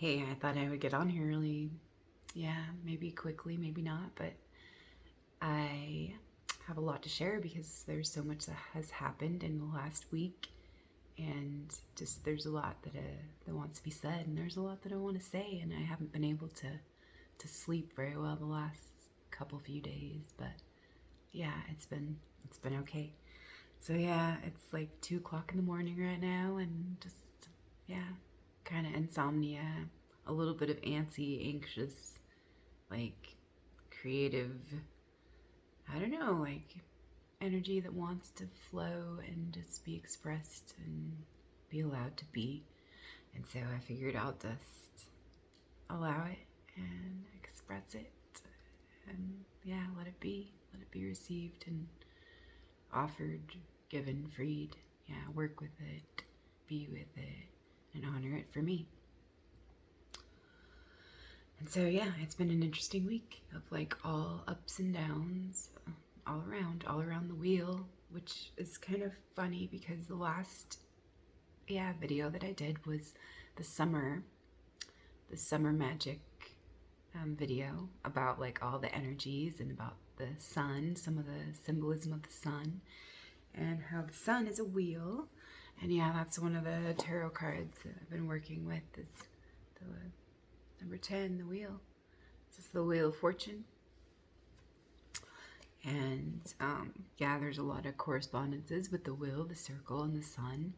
Hey, I thought I would get on here really, maybe quickly, maybe not, but I have a lot to share because there's so much that has happened in the last week, and just there's a lot that wants to be said, and there's a lot that I want to say, and I haven't been able to sleep very well the last couple few days, but yeah, it's been okay. So yeah, it's like 2 o'clock in the morning right now, and just yeah, kind of insomnia, a little bit of antsy, anxious, like creative, I don't know, like energy that wants to flow and just be expressed and be allowed to be. And so I figured I'll just allow it and express it and yeah, let it be received and offered, given, freed. Yeah, work with it, be with it, and honor it for me. And so yeah, it's been an interesting week of like all ups and downs, all around the wheel, which is kind of funny because the last video that I did was the summer the summer magic video about like all the energies and about the sun, some of the symbolism of the sun, and how the sun is a wheel. And yeah, that's one of the tarot cards that I've been working with, is the number 10, the wheel. This is the Wheel of Fortune. And yeah, there's a lot of correspondences with the wheel, the circle, and the sun,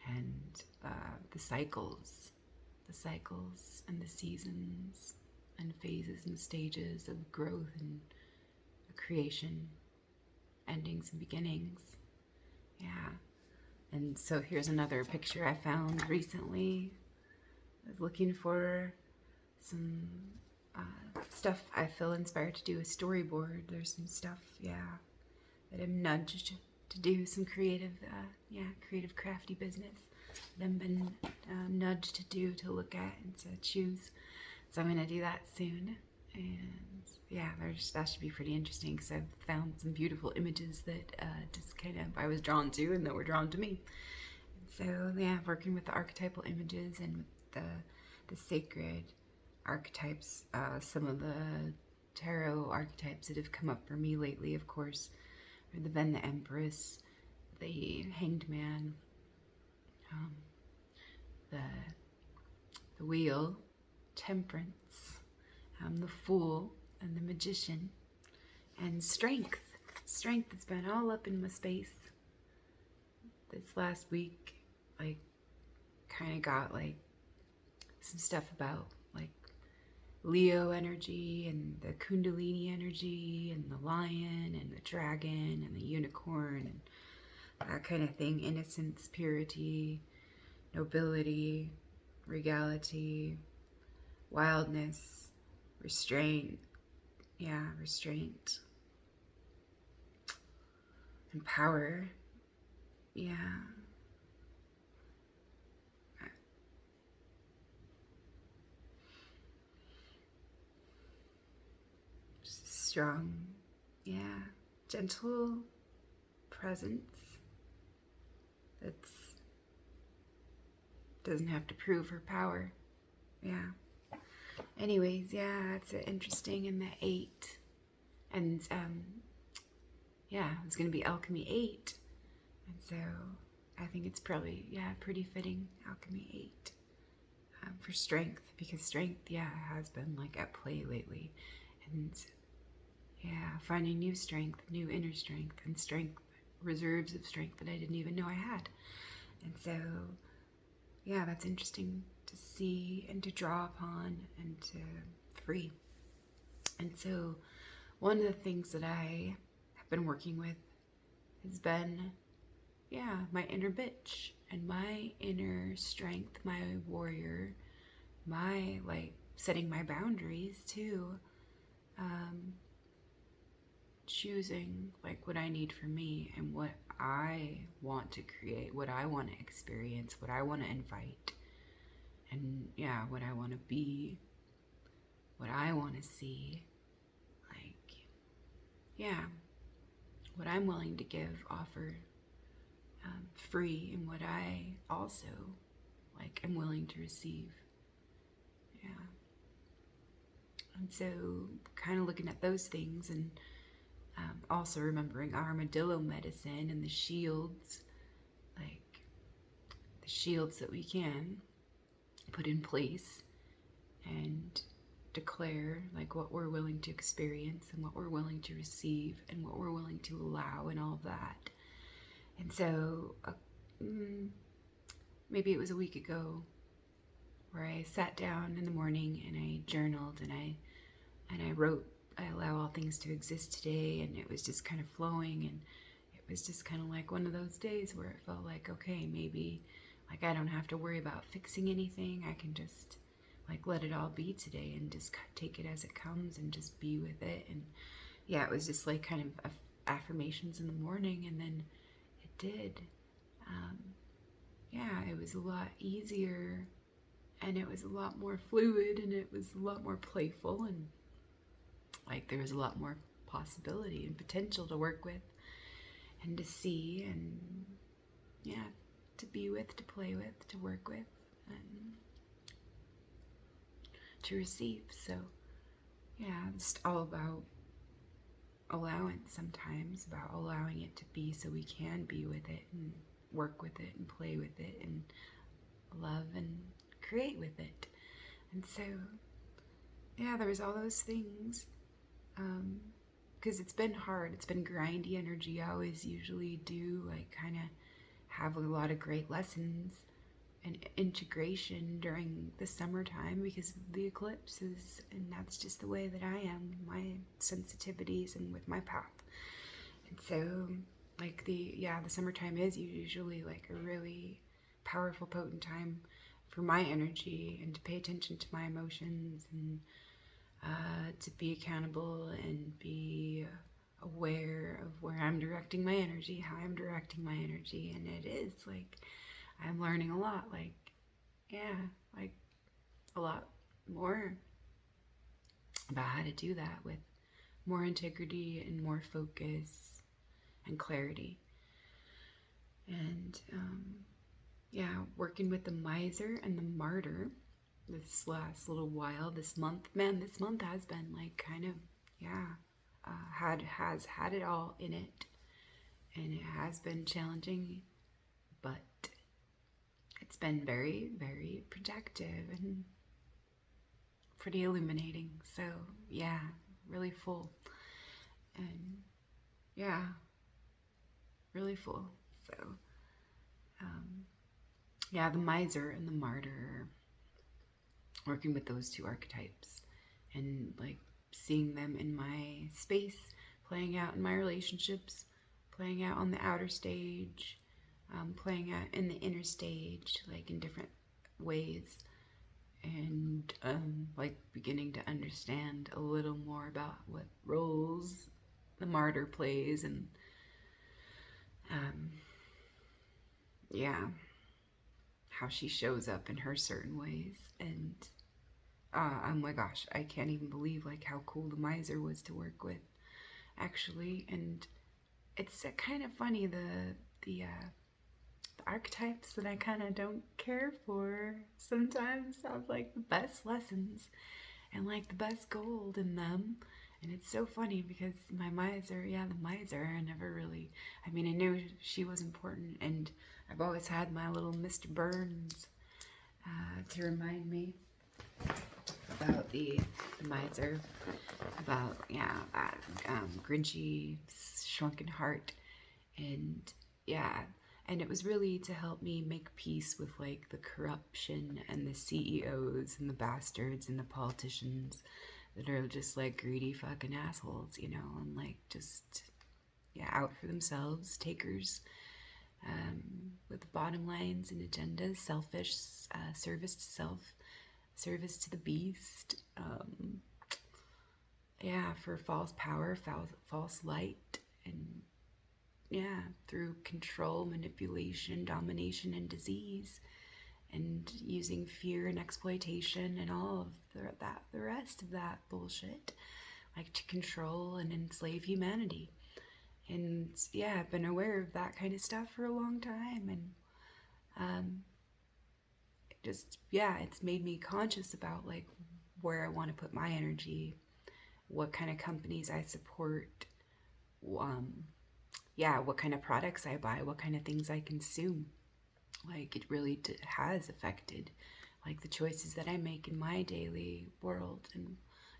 and the cycles and the seasons and phases and stages of growth and creation, endings and beginnings. Yeah. And so here's another picture I found recently. I was looking for some stuff I feel inspired to do a storyboard. There's some stuff, that I'm nudged to do some creative, creative crafty business that I've been nudged to look at and to choose. So I'm gonna do that soon, and yeah, that should be pretty interesting because I've found some beautiful images that just kind of I was drawn to and that were drawn to me. And so yeah, working with the archetypal images and with the sacred archetypes, some of the tarot archetypes that have come up for me lately, of course, are the Empress, the Hanged Man, the Wheel, Temperance, the Fool, and the Magician, and Strength. Strength has been all up in my space this last week. Like, kind of got like some stuff about like Leo energy and the Kundalini energy and the lion and the dragon and the unicorn and that kind of thing. Innocence, purity, nobility, regality, wildness, restraint. Yeah, restraint. And power. Yeah. Strong. Yeah. Gentle presence that's doesn't have to prove her power. Yeah. Anyways, yeah, it's interesting in the 8. And yeah, it's gonna be Alchemy 8. And so I think it's probably, pretty fitting, Alchemy 8, for strength, because strength, has been like at play lately. And finding new strength, new inner strength, and strength, reserves of strength that I didn't even know I had. And so, that's interesting to see and to draw upon and to free. And so, one of the things that I have been working with has been, my inner bitch and my inner strength, my warrior, my like setting my boundaries too. Choosing like what I need for me and what I want to create, what I want to experience, what I want to invite, and what I want to be, what I want to see, like, what I'm willing to give, offer, free, and what I also like am willing to receive. Yeah. And so kind of looking at those things, and also remembering armadillo medicine and the shields, like the shields that we can put in place and declare like what we're willing to experience and what we're willing to receive and what we're willing to allow and all of that. And so maybe it was a week ago where I sat down in the morning and I journaled and I wrote, I allow all things to exist today, and it was just kind of flowing, and it was just kind of like one of those days where it felt like, okay, maybe like I don't have to worry about fixing anything. I can just like let it all be today and just take it as it comes and just be with it. And yeah, it was just like kind of affirmations in the morning, and then it did. Yeah, it was a lot easier, and it was a lot more fluid, and it was a lot more playful, and like there was a lot more possibility and potential to work with and to see, and yeah, to be with, to play with, to work with, and to receive. So yeah, just all about allowance sometimes, about allowing it to be so we can be with it and work with it and play with it and love and create with it. And so yeah, there was all those things, because it's been hard. It's been grindy energy. I always usually do like kind of have a lot of great lessons and integration during the summertime because of the eclipses, and that's just the way that I am, my sensitivities and with my path. And so like the summertime is usually like a really powerful, potent time for my energy and to pay attention to my emotions and to be accountable and be aware of where I'm directing my energy, how I'm directing my energy. And it is like I'm learning a lot, like, yeah, like a lot more about how to do that with more integrity and more focus and clarity. And yeah, working with the miser and the martyr this last little while, this month, man, this month has been like kind of, yeah, has had it all in it, and it has been challenging, but it's been very, very protective and pretty illuminating. So yeah, really full, and yeah, really full. So yeah, the miser and the martyr, working with those two archetypes and like seeing them in my space, playing out in my relationships, playing out on the outer stage, playing out in the inner stage, like in different ways, and like beginning to understand a little more about what roles the martyr plays, and yeah, how she shows up in her certain ways. And oh my gosh, I can't even believe like how cool the miser was to work with, actually. And it's kind of funny, the archetypes that I kind of don't care for sometimes have like the best lessons and like the best gold in them. And it's so funny because my miser, yeah, the miser, I never really, I mean, I knew she was important, and I've always had my little Mr. Burns to remind me about the miser, about, yeah, that grinchy, shrunken heart. And yeah, and it was really to help me make peace with like the corruption and the CEOs and the bastards and the politicians that are just like greedy fucking assholes, you know, and like just, yeah, out for themselves, takers, with bottom lines and agendas, selfish, service to self, service to the beast, yeah, for false power, false light, and yeah, through control, manipulation, domination, and disease, and using fear and exploitation and all of the rest of that bullshit, like to control and enslave humanity. And yeah, I've been aware of that kind of stuff for a long time, and just, yeah, it's made me conscious about like where I want to put my energy, what kind of companies I support, um, yeah, what kind of products I buy, what kind of things I consume. Like it really has affected like the choices that I make in my daily world, and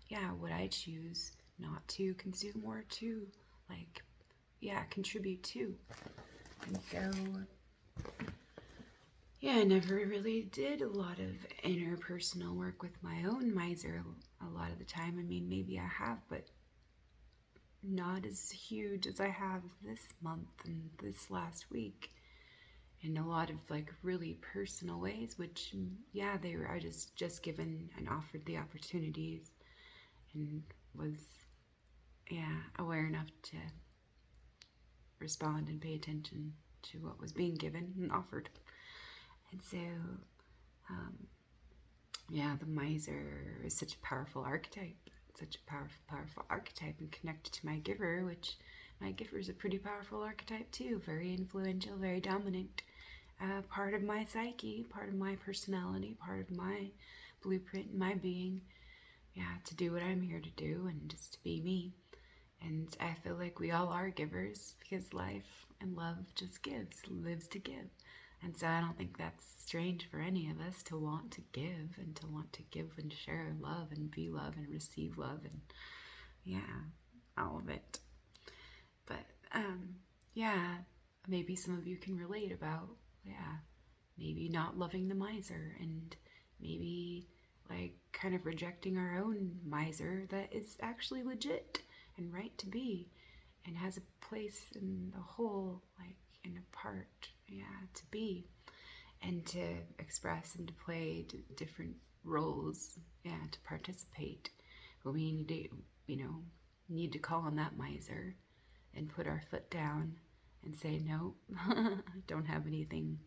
yeah, what I choose not to consume or to like, yeah, contribute to. And so, yeah, I never really did a lot of interpersonal work with my own miser a lot of the time. I mean, maybe I have, but not as huge as I have this month and this last week. In a lot of like really personal ways, which yeah, they were, I just given and offered the opportunities and was, yeah, aware enough to respond and pay attention to what was being given and offered. And so, um, yeah, the miser is such a powerful archetype, such a powerful archetype, and connected to my giver, which my giver is a pretty powerful archetype too, very influential, very dominant, part of my psyche, part of my personality, part of my blueprint, my being, yeah, to do what I'm here to do and just to be me. And I feel like we all are givers because life and love just lives to give. And so I don't think that's strange for any of us to want to give and to want to give and share love and be love and receive love and yeah, all of it. But yeah, maybe some of you can relate about, yeah, maybe not loving the miser and maybe like kind of rejecting our own miser that is actually legit and right to be and has a place in the whole, like in a part, yeah, to be and to express and to play different roles, yeah, to participate. But we need to, need to call on that miser and put our foot down and say, no, don't have anything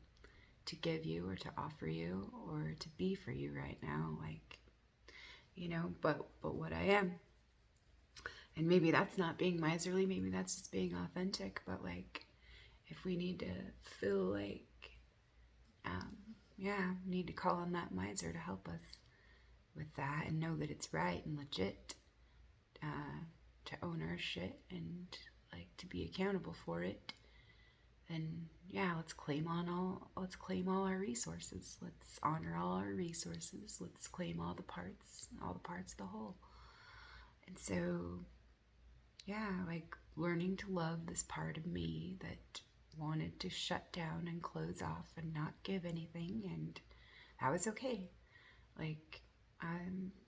to give you or to offer you or to be for you right now. Like, but what I am. And maybe that's not being miserly, maybe that's just being authentic, but like, if we need to feel like, yeah, we need to call on that miser to help us with that and know that it's right and legit, to own our shit and like to be accountable for it. And yeah, let's claim all our resources. Let's honor all our resources. Let's claim all the parts of the whole. And so, yeah, like learning to love this part of me that wanted to shut down and close off and not give anything, and that was okay. Like,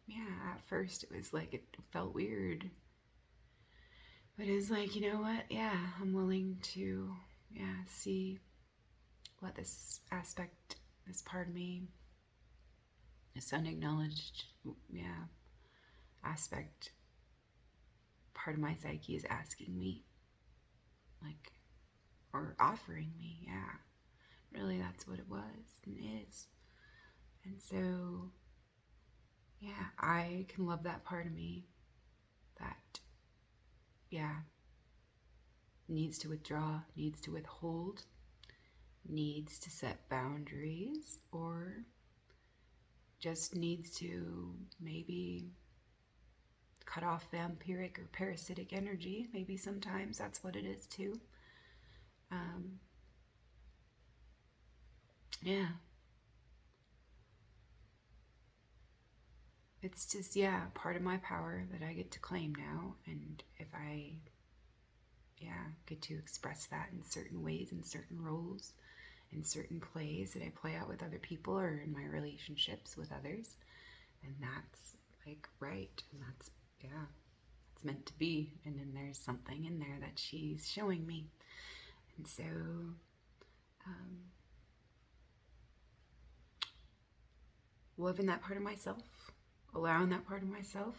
yeah, at first it was like it felt weird, but it was like, you know what? Yeah, I'm willing to, yeah, see what this aspect, this part of me, this unacknowledged, yeah, aspect, part of my psyche is asking me, like, or offering me, yeah. Really, that's what it was and is. And so, yeah, I can love that part of me that, yeah, needs to withdraw, needs to withhold, needs to set boundaries, or just needs to maybe cut off vampiric or parasitic energy. Maybe sometimes that's what it is too. Yeah. It's just, yeah, part of my power that I get to claim now. And if I, yeah, get to express that in certain ways, in certain roles, in certain plays that I play out with other people or in my relationships with others, and that's like right. And that's, yeah, it's meant to be. And then there's something in there that she's showing me. And so, loving that part of myself, allowing that part of myself,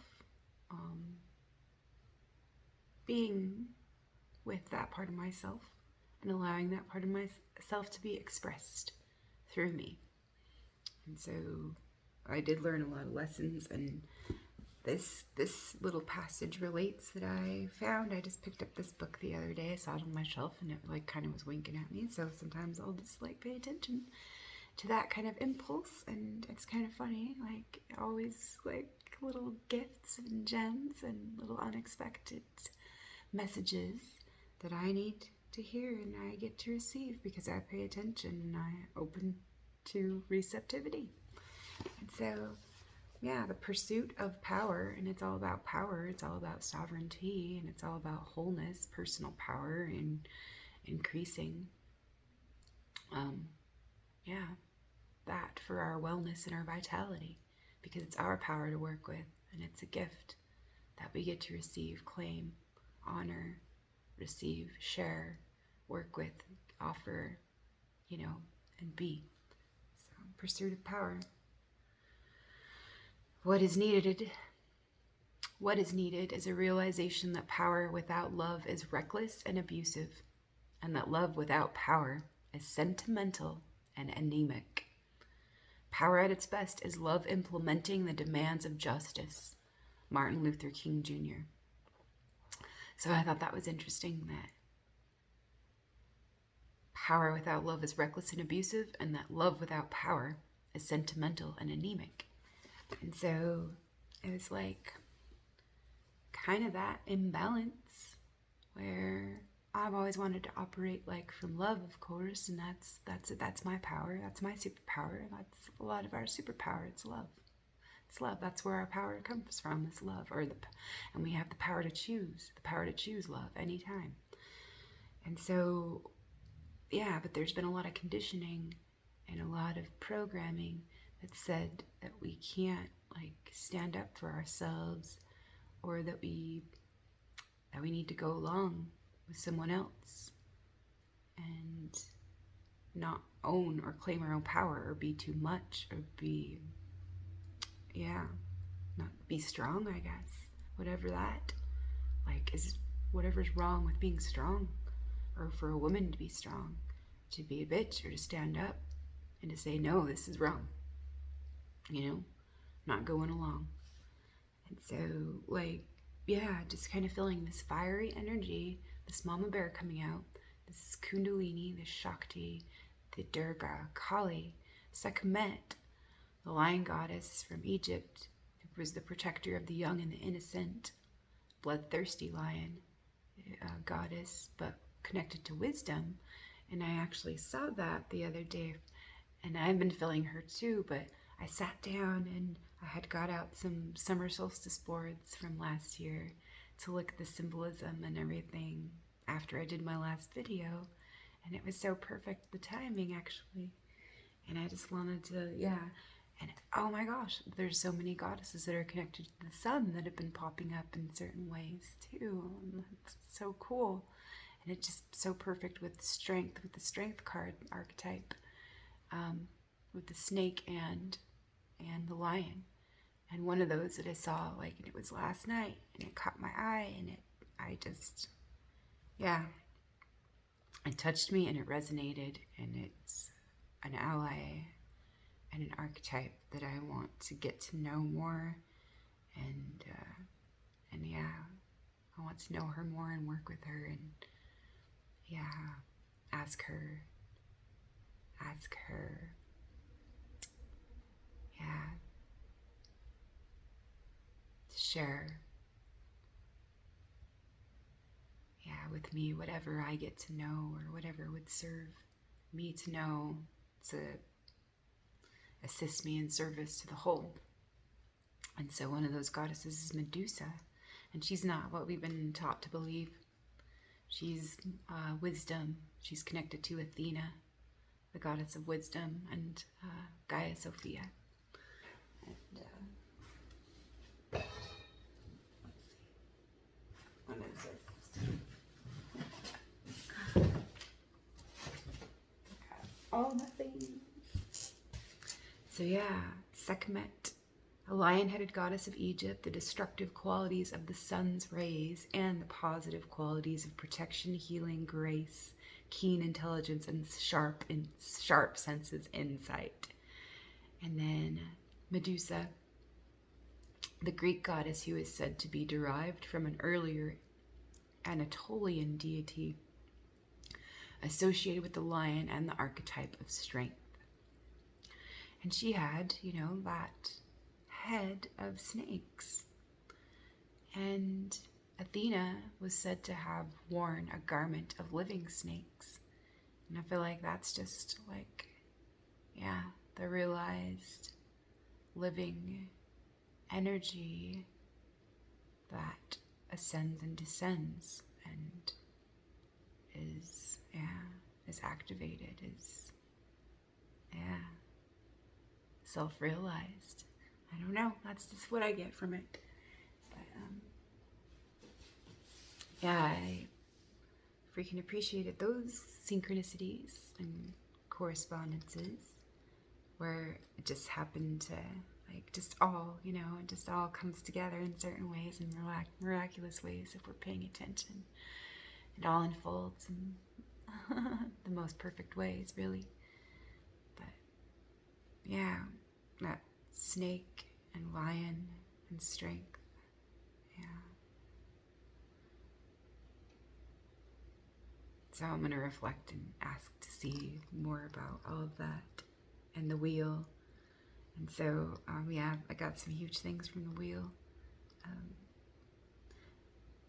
being with that part of myself, and allowing that part of myself to be expressed through me. And so I did learn a lot of lessons, and this little passage relates that I found. I just picked up this book the other day. I saw it on my shelf and it like kind of was winking at me, so sometimes I'll just like pay attention to that kind of impulse. And it's kind of funny, like always like little gifts and gems and little unexpected messages that I need to hear and I get to receive because I pay attention and I open to receptivity. And so, yeah, the pursuit of power, and it's all about power, it's all about sovereignty, and it's all about wholeness, personal power, and increasing, yeah, that for our wellness and our vitality, because it's our power to work with, and it's a gift that we get to receive, claim, honor, receive, share, work with, offer, and be. So, pursuit of power. What is needed is a realization that power without love is reckless and abusive, and that love without power is sentimental and anemic. Power at its best is love implementing the demands of justice. Martin Luther King Jr. So I thought that was interesting, that power without love is reckless and abusive, and that love without power is sentimental and anemic. And so it was like kind of that imbalance where I've always wanted to operate like from love, of course, and that's my power. That's my superpower. That's a lot of our superpower. It's love. It's love. That's where our power comes from. Is love, and we have the power to choose. The power to choose love anytime. And so, yeah, but there's been a lot of conditioning and a lot of programming that said that we can't like stand up for ourselves, or that we need to go along with someone else and not own or claim our own power, or be too much, or be, not be strong, I guess. Whatever that, like, is whatever's wrong with being strong, or for a woman to be strong, to be a bitch, or to stand up and to say, no, this is wrong, not going along. And so, like, yeah, just kind of feeling this fiery energy, this mama bear coming out, this kundalini, this Shakti, the Durga, Kali, Sekhmet, the lion goddess from Egypt, who was the protector of the young and the innocent, bloodthirsty lion goddess, but connected to wisdom. And I actually saw that the other day, and I've been feeling her too, but I sat down and I had got out some summer solstice boards from last year to look at the symbolism and everything after I did my last video, and it was so perfect, the timing actually. And I just wanted to, and oh my gosh, there's so many goddesses that are connected to the sun that have been popping up in certain ways too. And it's so cool. And it's just so perfect with strength, with the strength card archetype, with the snake and the lion. And one of those that I saw, like, and it was last night, and it caught my eye, and it touched me, and it resonated, and it's an ally and an archetype that I want to get to know more, and I want to know her more and work with her, and ask her, to share, with me whatever I get to know, or whatever would serve me to know, to assist me in service to the whole. And so one of those goddesses is Medusa, and she's not what we've been taught to believe. She's wisdom. She's connected to Athena, the goddess of wisdom, and Gaia Sophia. And let's see. I'm gonna just all the things. So Sekhmet, a lion-headed goddess of Egypt, the destructive qualities of the sun's rays and the positive qualities of protection, healing, grace, keen intelligence, and sharp senses, insight. And then Medusa, the Greek goddess who is said to be derived from an earlier Anatolian deity associated with the lion and the archetype of strength. And she had, you know, that head of snakes. And Athena was said to have worn a garment of living snakes. And I feel like that's just like, yeah, the realized living energy that ascends and descends and is activated, is, self-realized. I don't know, that's just what I get from it. But I freaking appreciated those synchronicities and correspondences where it just happened to, like, just all, you know, it just all comes together in certain ways, in miraculous ways, if we're paying attention. It all unfolds in the most perfect ways, really. But yeah, that snake and lion and strength, yeah. So I'm going to reflect and ask to see more about all of that and the wheel. And so, yeah, I got some huge things from the wheel.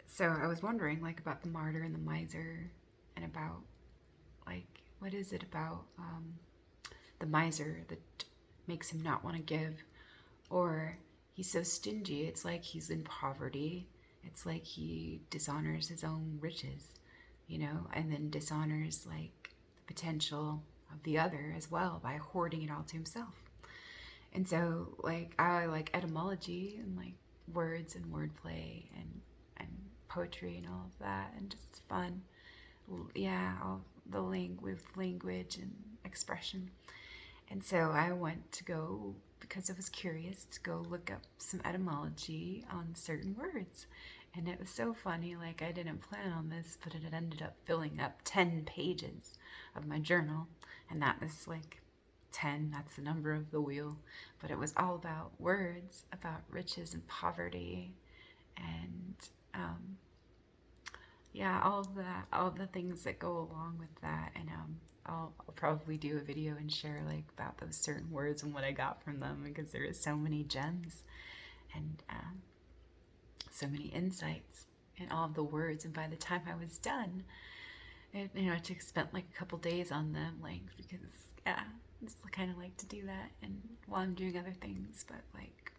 So I was wondering, like, about the martyr and the miser, and about, like, what is it about the miser that makes him not want to give? Or he's so stingy, it's like he's in poverty. It's like he dishonors his own riches, you know, and then dishonors, like, the potential of the other as well by hoarding it all to himself. And so, like, I like etymology and, like, words and wordplay and poetry and all of that, and just fun. Yeah, all the with language and expression. And so I went to go, because I was curious, to go look up some etymology on certain words. And it was so funny, like, I didn't plan on this, but it had ended up filling up 10 pages of my journal. And that was like 10, that's the number of the wheel. But it was all about words, about riches and poverty, and yeah, all the things that go along with that. And I'll probably do a video and share, like, about those certain words and what I got from them, because there is so many gems and so many insights in all of the words. And by the time I was done, I spent like a couple days on them, like, because yeah, I just kind of like to do that, and while I'm doing other things. But like,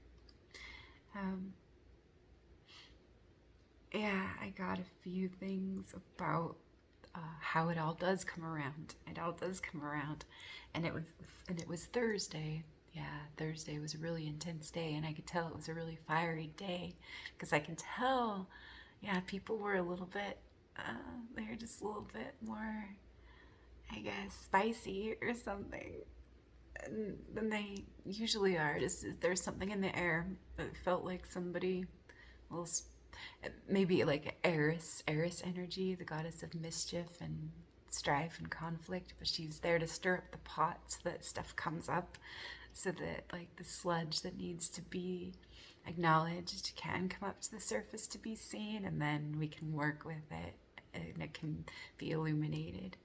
yeah, I got a few things about how it all does come around. It all does come around, and it was Thursday. Yeah, Thursday was a really intense day, and I could tell it was a really fiery day, because I can tell, yeah, people were a little bit, they were just a little bit more, I guess, spicy or something than they usually are. Just there's something in the air that felt like somebody, well, maybe like Eris energy, the goddess of mischief and strife and conflict, but she's there to stir up the pot so that stuff comes up, so that, like, the sludge that needs to be acknowledged can come up to the surface to be seen, and then we can work with it and it can be illuminated.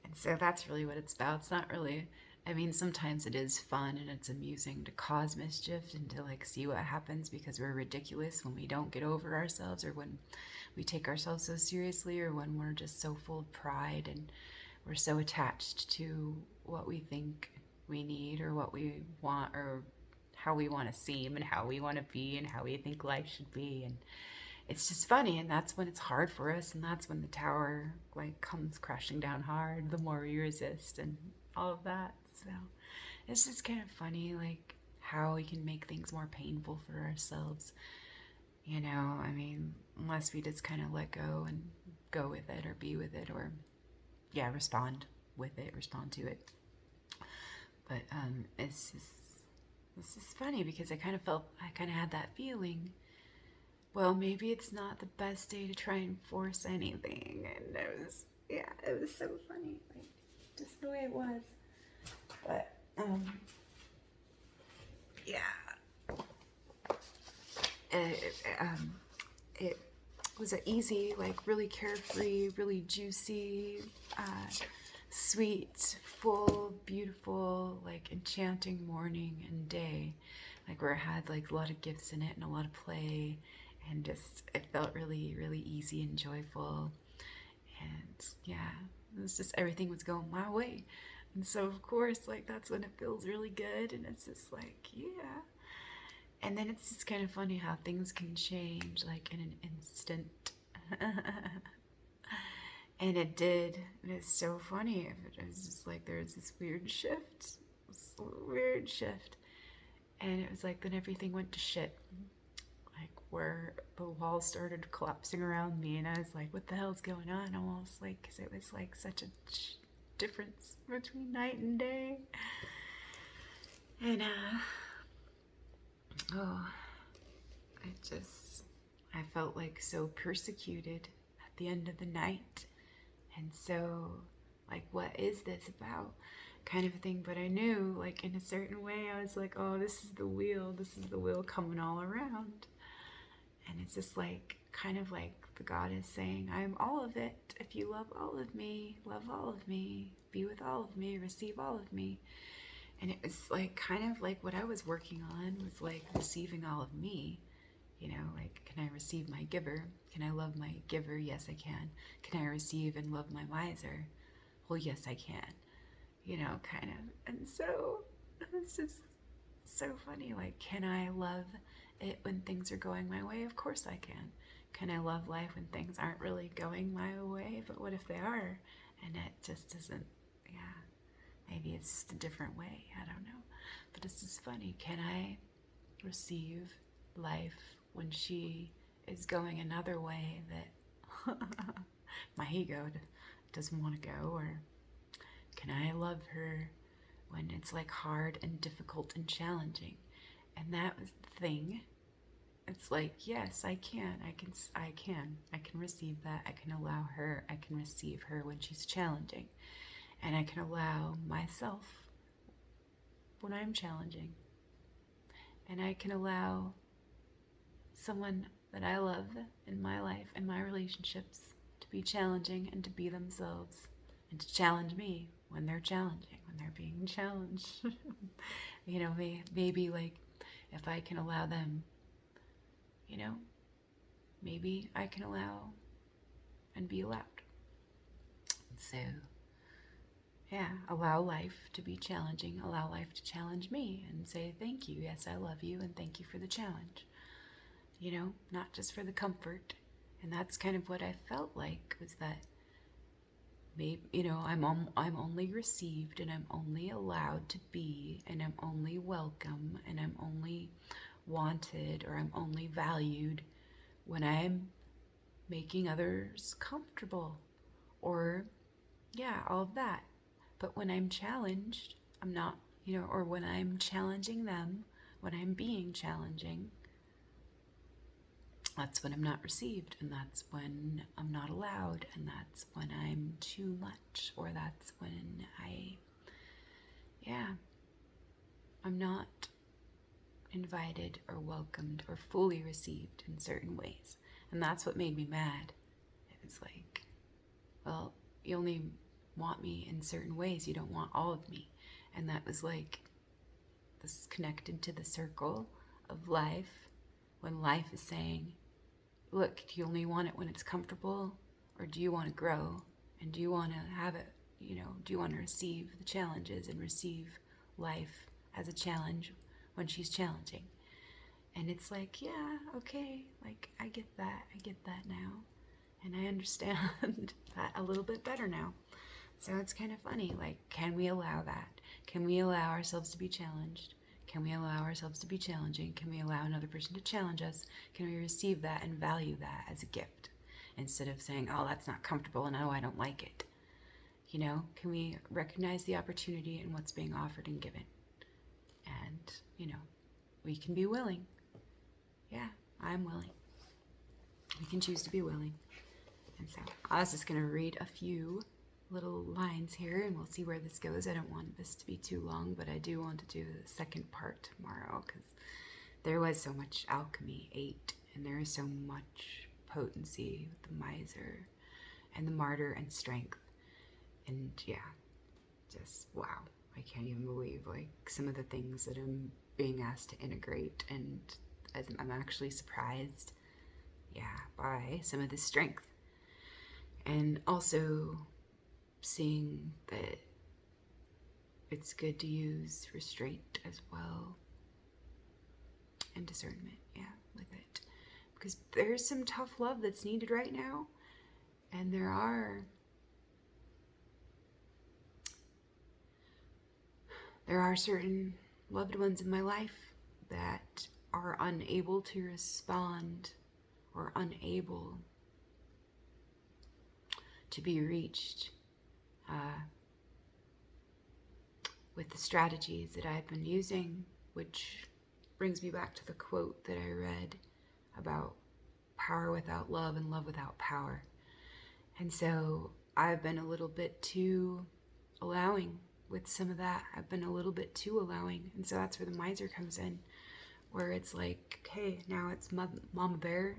And so that's really what it's about. It's not really, I mean, sometimes it is fun and it's amusing to cause mischief and to, like, see what happens, because we're ridiculous when we don't get over ourselves, or when we take ourselves so seriously, or when we're just so full of pride and we're so attached to what we think we need or what we want, or how we want to seem and how we want to be and how we think life should be. And it's just funny, and that's when it's hard for us, and that's when the tower, like, comes crashing down hard, the more we resist and all of that. So it's just kind of funny, like, how we can make things more painful for ourselves, you know. I mean, unless we just kind of let go and go with it, or be with it, or yeah, respond to it. But it's just funny, because I kind of had that feeling, well, maybe it's not the best day to try and force anything. And it was so funny, like, just the way it was. But yeah, it was an easy, like, really carefree, really juicy sweet, full, beautiful, like enchanting morning and day, like where it had like a lot of gifts in it and a lot of play, and just it felt really, really easy and joyful. And yeah, it was just everything was going my way. And so of course, like that's when it feels really good, and it's just like, yeah. And then it's just kind of funny how things can change like in an instant. And it did. And it's so funny. It was just like there was this weird shift. This weird shift. And it was like then everything went to shit. Like where the walls started collapsing around me, and I was like, what the hell's going on? Almost like, because it was like such a difference between night and day. And oh, I felt like so persecuted at the end of the night. And so, like, what is this about? Kind of thing. But I knew, like, in a certain way, I was like, oh, this is the wheel. This is the wheel coming all around. And it's just like, kind of like the God is saying, I'm all of it. If you love all of me, love all of me, be with all of me, receive all of me. And it was like, kind of like what I was working on was like receiving all of me. You know, like, can I receive my giver? Can I love my giver? Yes, I can. Can I receive and love my miser? Well, yes, I can. You know, kind of. And so it's just so funny. Like, can I love it when things are going my way? Of course I can. Can I love life when things aren't really going my way? But what if they are? And it just isn't, yeah. Maybe it's just a different way. I don't know. But it's just funny. Can I receive life when she is going another way that my ego doesn't want to go? Or can I love her when it's like hard and difficult and challenging? And that was the thing. It's like, yes, I can receive that. I can allow her. I can receive her when she's challenging. And I can allow myself when I'm challenging. And I can allow someone that I love in my life and my relationships to be challenging and to be themselves and to challenge me when they're challenging, when they're being challenged. You know, maybe like if I can allow them, you know, maybe I can allow and be allowed. So, yeah, allow life to be challenging, allow life to challenge me and say, thank you, yes, I love you, and thank you for the challenge. You know, not just for the comfort. And that's kind of what I felt like, was that maybe, you know, I'm only received and I'm only allowed to be and I'm only welcome and I'm only wanted or I'm only valued when I'm making others comfortable or, yeah, all of that. But when I'm challenged, I'm not, you know, or when I'm challenging them, when I'm being challenging, that's when I'm not received, and that's when I'm not allowed, and that's when I'm too much, or that's when I'm not invited or welcomed or fully received in certain ways. And that's what made me mad. It was like, well, you only want me in certain ways, you don't want all of me. And that was like, this is connected to the circle of life, when life is saying, look, do you only want it when it's comfortable, or do you want to grow, and do you want to have it, you know, do you want to receive the challenges and receive life as a challenge when she's challenging? And it's like, yeah, okay, like I get that now, and I understand that a little bit better now. So it's kind of funny, like, can we allow that? Can we allow ourselves to be challenged? Can we allow ourselves to be challenging? Can we allow another person to challenge us? Can we receive that and value that as a gift? Instead of saying, oh, that's not comfortable and oh, I don't like it. You know, can we recognize the opportunity in what's being offered and given? And, you know, we can be willing. Yeah, I'm willing. We can choose to be willing. And so I was just going to read a few little lines here and we'll see where this goes. I don't want this to be too long, but I do want to do the second part tomorrow because there was so much alchemy, 8, and there is so much potency with the miser and the martyr and strength. And yeah, just wow. I can't even believe like some of the things that I'm being asked to integrate, and I'm actually surprised, yeah, by some of the strength. And also seeing that it's good to use restraint as well, and discernment, yeah, with it. Because there's some tough love that's needed right now, and there are certain loved ones in my life that are unable to respond or unable to be reached with the strategies that I've been using, which brings me back to the quote that I read about power without love and love without power. And so I've been a little bit too allowing with some of that. I've been a little bit too allowing. And so that's where the miser comes in, where it's like, okay, now it's Mama Bear,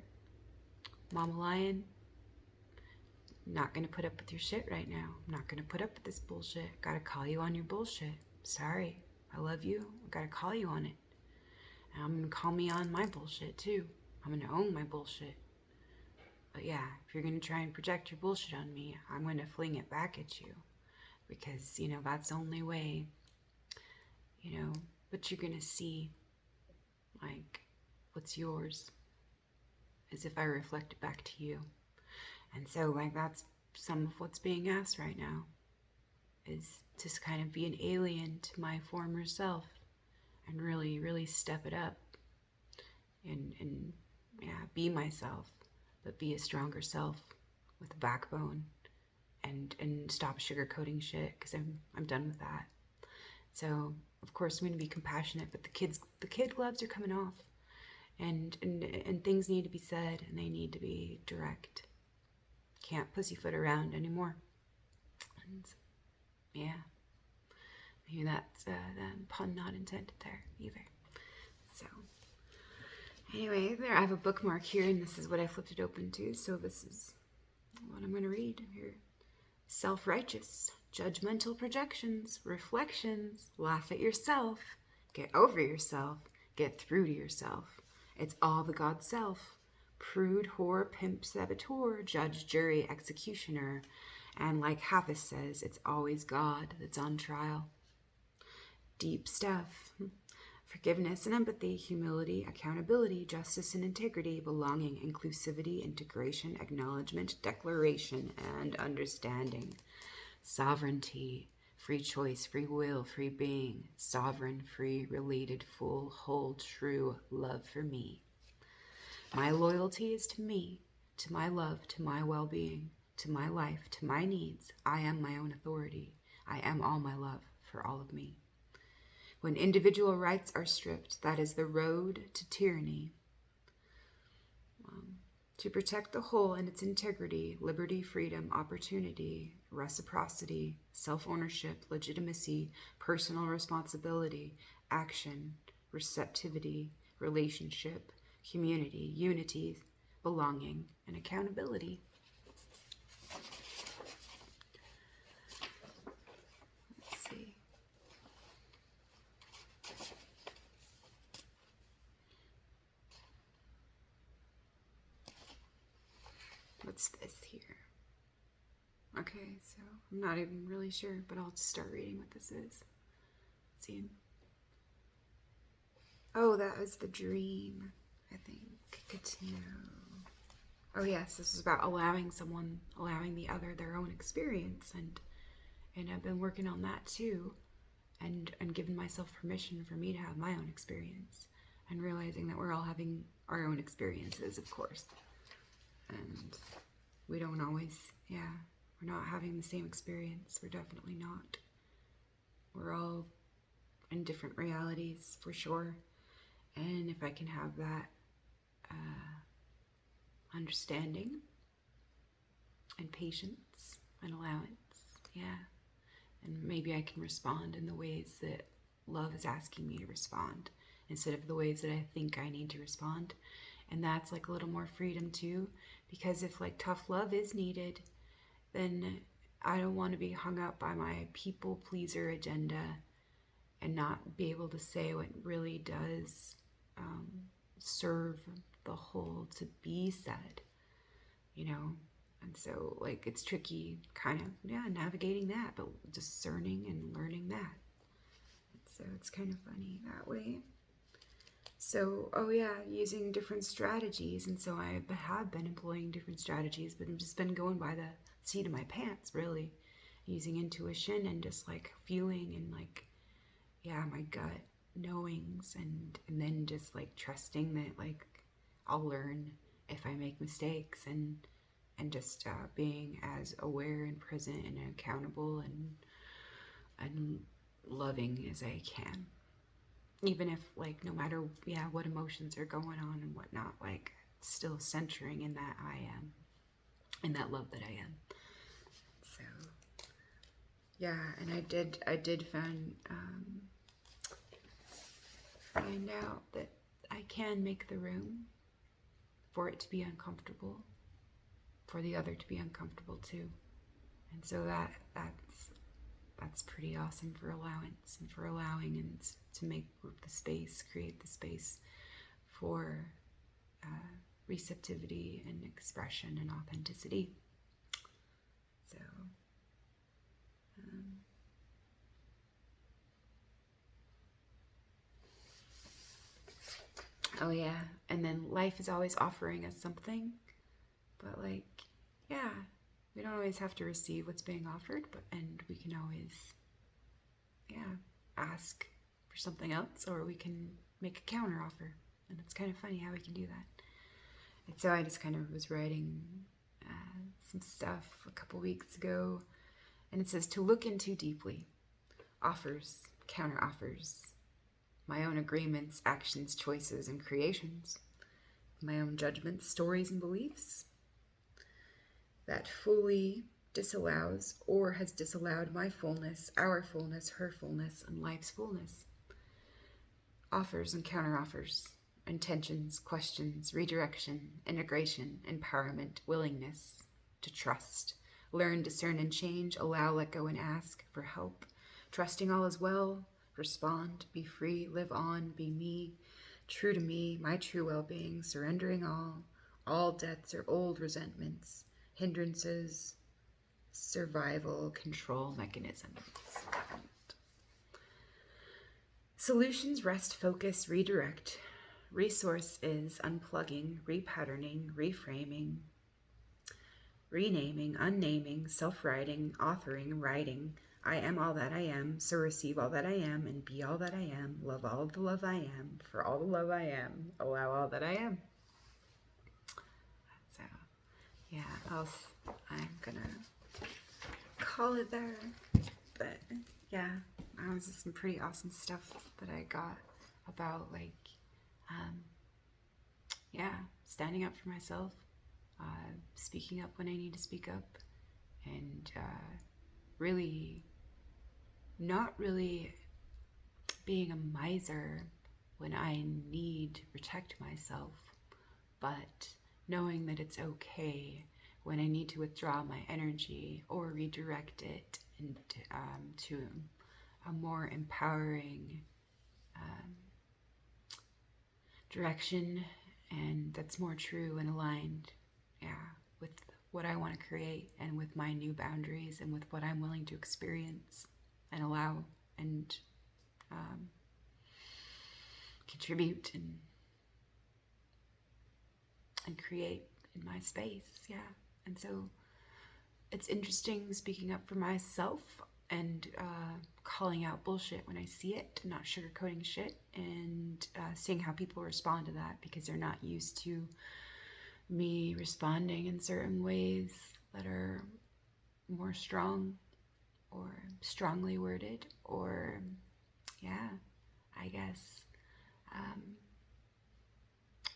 Mama Lion. I'm not going to put up with your shit right now. I'm not going to put up with this bullshit. Gotta call you on your bullshit. Sorry. I love you. I gotta call you on it. And I'm going to call me on my bullshit too. I'm going to own my bullshit. But yeah, if you're going to try and project your bullshit on me, I'm going to fling it back at you. Because, you know, that's the only way, you know, but you're going to see, like, what's yours as if I reflect it back to you. And so, like, that's some of what's being asked right now, is to kind of be an alien to my former self and really, really step it up and yeah, be myself, but be a stronger self with a backbone, and stop sugarcoating shit, because I'm done with that. So of course I'm going to be compassionate, but the kid gloves are coming off, and things need to be said, and they need to be direct. Can't pussyfoot around anymore. And yeah, maybe that's the pun not intended there either. So anyway, there, I have a bookmark here, and this is what I flipped it open to, so this is what I'm going to read here. Self-righteous, judgmental projections, reflections, laugh at yourself, get over yourself, get through to yourself. It's all the God self. Prude, whore, pimp, saboteur, judge, jury, executioner. And like Hafiz says, it's always God that's on trial. Deep stuff. Forgiveness and empathy, humility, accountability, justice and integrity, belonging, inclusivity, integration, acknowledgement, declaration, and understanding. Sovereignty, free choice, free will, free being, sovereign, free, related, full, whole, true love for me. My loyalty is to me, to my love, to my well-being, to my life, to my needs. I am my own authority. I am all my love for all of me. When individual rights are stripped, that is the road to tyranny. To protect the whole and its integrity, liberty, freedom, opportunity, reciprocity, self-ownership, legitimacy, personal responsibility, action, receptivity, relationship, community, unity, belonging, and accountability. Let's see. What's this here? Okay, so I'm not even really sure, but I'll just start reading what this is. Let's see. Oh, that was the dream, I think. Good to know. Oh yes, this is about allowing the other their own experience, and I've been working on that too, and giving myself permission for me to have my own experience, and realizing that we're all having our own experiences, of course. And we don't always, we're not having the same experience. We're definitely not. We're all in different realities, for sure. And if I can have that understanding and patience and allowance, and maybe I can respond in the ways that love is asking me to respond, instead of the ways that I think I need to respond. And that's like a little more freedom too, because if like tough love is needed, then I don't want to be hung up by my people pleaser agenda and not be able to say what really does serve the whole to be said, you know? And so, like, it's tricky kind of, yeah, navigating that, but discerning and learning that. So it's kind of funny that way. So, oh yeah, using different strategies. And so I have been employing different strategies, but I've just been going by the seat of my pants, really. Using intuition and just like feeling and like, yeah, my gut knowings, and then just like trusting that like I'll learn if I make mistakes, and just being as aware and present and accountable and loving as I can, even if like no matter what emotions are going on and whatnot, like still centering in that I am, in that love that I am. So yeah, and I did find out that I can make the room for it to be uncomfortable, for the other to be uncomfortable too. And so that's pretty awesome for allowance and for allowing, and to make the space, create the space for receptivity and expression and authenticity. So oh yeah, and then life is always offering us something, but like, yeah, we don't always have to receive what's being offered, and we can always, ask for something else, or we can make a counter offer. And it's kind of funny how we can do that. And so I just kind of was writing some stuff a couple weeks ago, and it says, to look into deeply, offers, counter offers, my own agreements, actions, choices, and creations, my own judgments, stories, and beliefs, that fully disallows or has disallowed my fullness, our fullness, her fullness, and life's fullness. Offers and counteroffers, intentions, questions, redirection, integration, empowerment, willingness to trust, learn, discern, and change, allow, let go, and ask for help, trusting all is well, respond, be free, live on, be me, true to me, my true well-being, surrendering all debts or old resentments, hindrances, survival control mechanisms. Solutions, rest, focus, redirect. Resource is unplugging, repatterning, reframing, renaming, unnaming, self-writing, authoring, writing. I am all that I am, so receive all that I am and be all that I am. Love all of the love I am, for all the love I am. Allow all that I am. So, yeah, I'm gonna call it there. But yeah, that was just some pretty awesome stuff that I got about like, standing up for myself, speaking up when I need to speak up, and really not really being a miser when I need to protect myself, but knowing that it's okay when I need to withdraw my energy or redirect it and to a more empowering direction, and that's more true and aligned, with what I want to create and with my new boundaries and with what I'm willing to experience and allow and contribute and create in my space. And so it's interesting speaking up for myself and calling out bullshit when I see it, not sugarcoating shit, and seeing how people respond to that, because they're not used to me responding in certain ways that are more strong or strongly worded, or I guess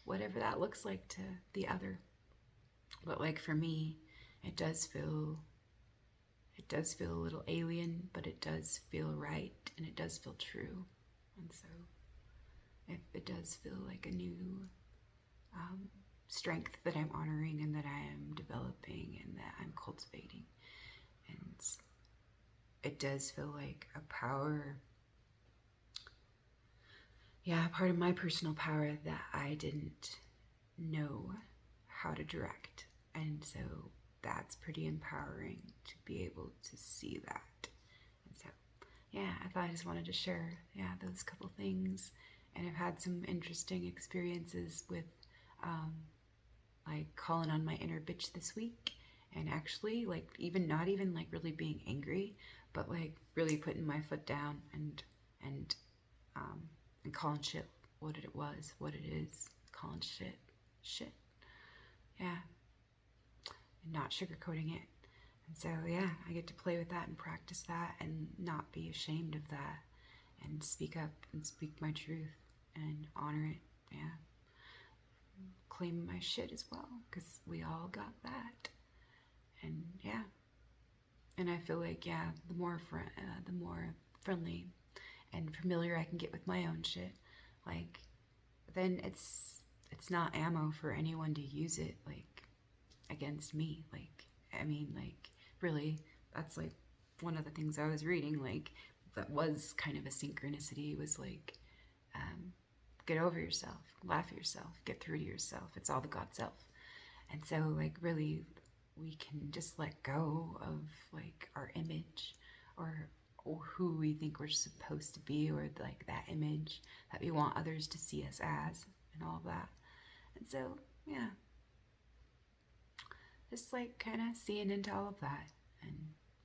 whatever that looks like to the other. But like for me, it does feel a little alien, but it does feel right, and it does feel true. And so it does feel like a new strength that I'm honoring and that I am developing and that I'm cultivating. And it does feel like a power, yeah, part of my personal power that I didn't know how to direct. And so that's pretty empowering to be able to see that. And so, yeah, I thought I just wanted to share, yeah, those couple things. And I've had some interesting experiences with, um, like, calling on my inner bitch this week. And actually, like, even not even like really being angry, but like really putting my foot down and um, and calling shit what it was, what it is, calling shit, yeah, and not sugarcoating it. And so, yeah, I get to play with that and practice that and not be ashamed of that and speak up and speak my truth and honor it. Yeah. Claim my shit as well because we all got that. And yeah. And I feel like, yeah, the more friendly and familiar I can get with my own shit, like, then it's not ammo for anyone to use it, like, against me. Like, I mean, like, really, that's like one of the things I was reading, like, that was kind of a synchronicity, was like, um, get over yourself, laugh at yourself, get through to yourself. It's all the God self. And so, like, really, we can just let go of like our image or who we think we're supposed to be, or like that image that we want others to see us as, and all of that. And so, yeah, just like kind of seeing into all of that and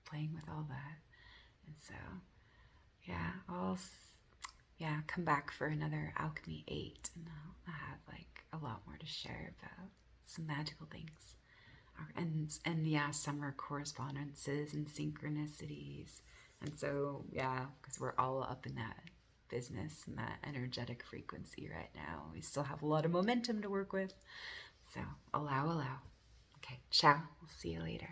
playing with all that. And so, yeah, yeah, come back for another Alchemy 8, and I'll have like a lot more to share about some magical things. And yeah, summer correspondences and synchronicities. And so, yeah, because we're all up in that business and that energetic frequency right now. We still have a lot of momentum to work with. So, allow. Okay, ciao. We'll see you later.